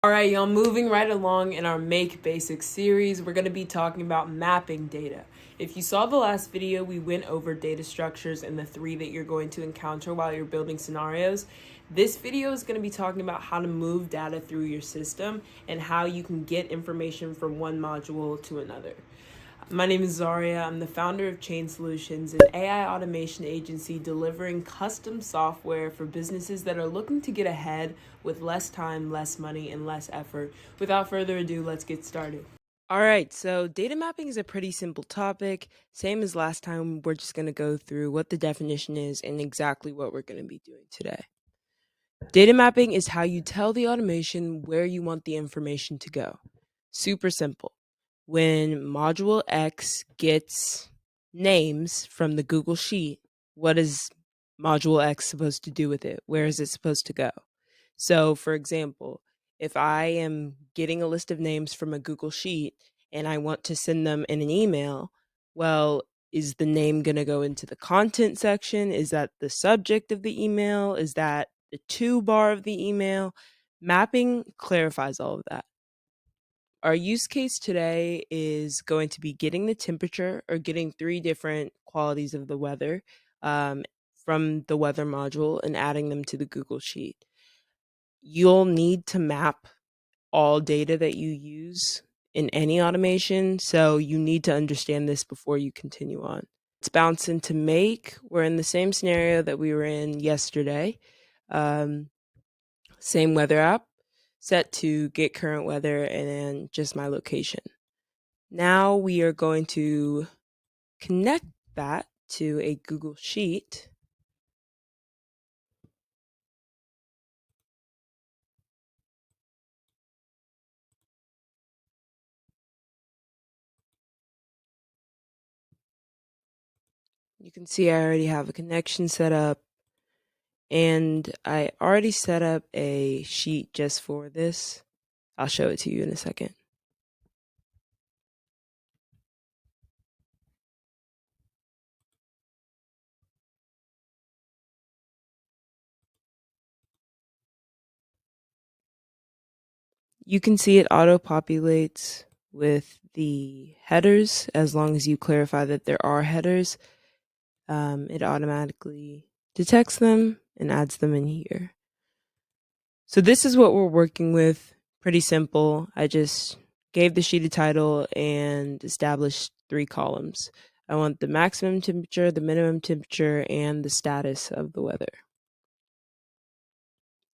Alright, y'all, moving right along in our Make Basic series, we're going to be talking about mapping data. If you saw the last video, we went over data structures and the three that you're going to encounter while you're building scenarios. This video is going to be talking about how to move data through your system and how you can get information from one module to another. My name is Zaria. I'm the founder of Chain Solutions, an AI automation agency delivering custom software for businesses that are looking to get ahead with less time, less money, and less effort. Without further ado, let's get started. All right, so data mapping is a pretty simple topic. Same as last time, we're just going to go through what the definition is and exactly what we're going to be doing today. Data mapping is how you tell the automation where you want the information to go. Super simple. When module X gets names from the Google Sheet, what is module X supposed to do with it? Where is it supposed to go? So, for example, if I am getting a list of names from a Google Sheet and I want to send them in an email, well, is the name going to go into the content section? Is that the subject of the email? Is that the to bar of the email? Mapping clarifies all of that. Our use case today is going to be getting the temperature or getting three different qualities of the weather from the weather module and adding them to the Google Sheet. You'll need to map all data that you use in any automation, so you need to understand this before you continue on. Let's bounce into Make. We're in the same scenario that we were in yesterday. Same weather app, set to get current weather and then just my location. Now we are going to connect that to a Google Sheet. You can see I already have a connection set up, and I already set up a sheet just for this. I'll show it to you in a second. You can see it auto-populates with the headers. As long as you clarify that there are headers, it automatically detects them and adds them in here. So this is what we're working with. Pretty simple. I just gave the sheet a title and established three columns. I want the maximum temperature, the minimum temperature, and the status of the weather.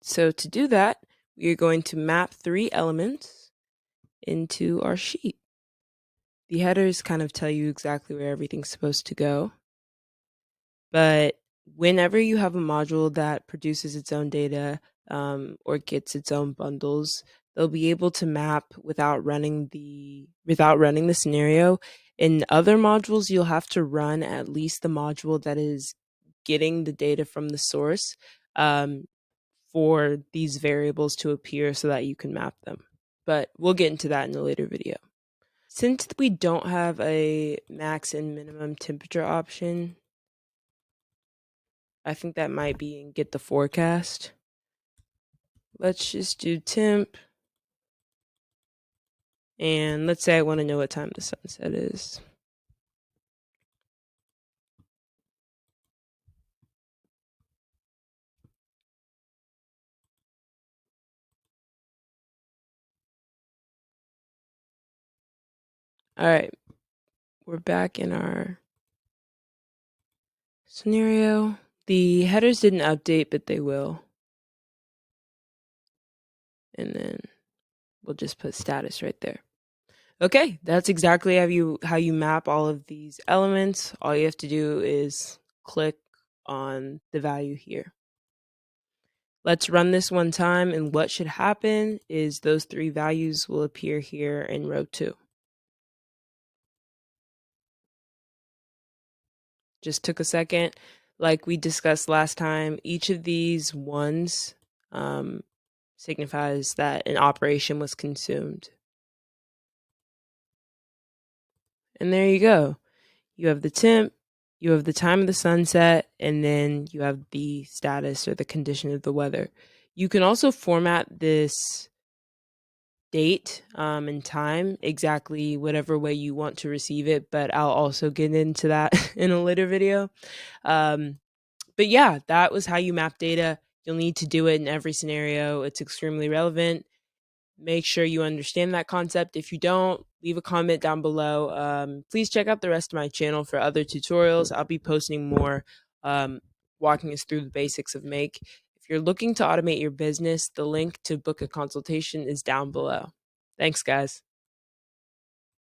So to do that, we are going to map three elements into our sheet. The headers kind of tell you exactly where everything's supposed to go. But whenever you have a module that produces its own data or gets its own bundles, they'll be able to map without running the scenario. In other modules, you'll have to run at least the module that is getting the data from the source for these variables to appear so that you can map them. But we'll get into that in a later video. Since we don't have a max and minimum temperature option, I think that might be in get the forecast. Let's just do temp. And let's say I want to know what time the sunset is. All right, we're back in our scenario. The headers didn't update, but they will. And then we'll just put status right there. Okay, that's exactly how you map all of these elements. All you have to do is click on the value here. Let's run this one time, and what should happen is those three values will appear here in row 2. Just took a second. Like we discussed last time, each of these ones signifies that an operation was consumed. And there you go. You have the temp, you have the time of the sunset, and then you have the status or the condition of the weather. You can also format this date and time, exactly whatever way you want to receive it, but I'll also get into that in a later video. Um, but yeah, that was how you map data. You'll need to do it in every scenario. It's extremely relevant. Make sure you understand that concept. If you don't, leave a comment down below. Please check out the rest of my channel for other tutorials. I'll be posting more, walking us through the basics of Make. If you're looking to automate your business, the link to book a consultation is down below. Thanks, guys.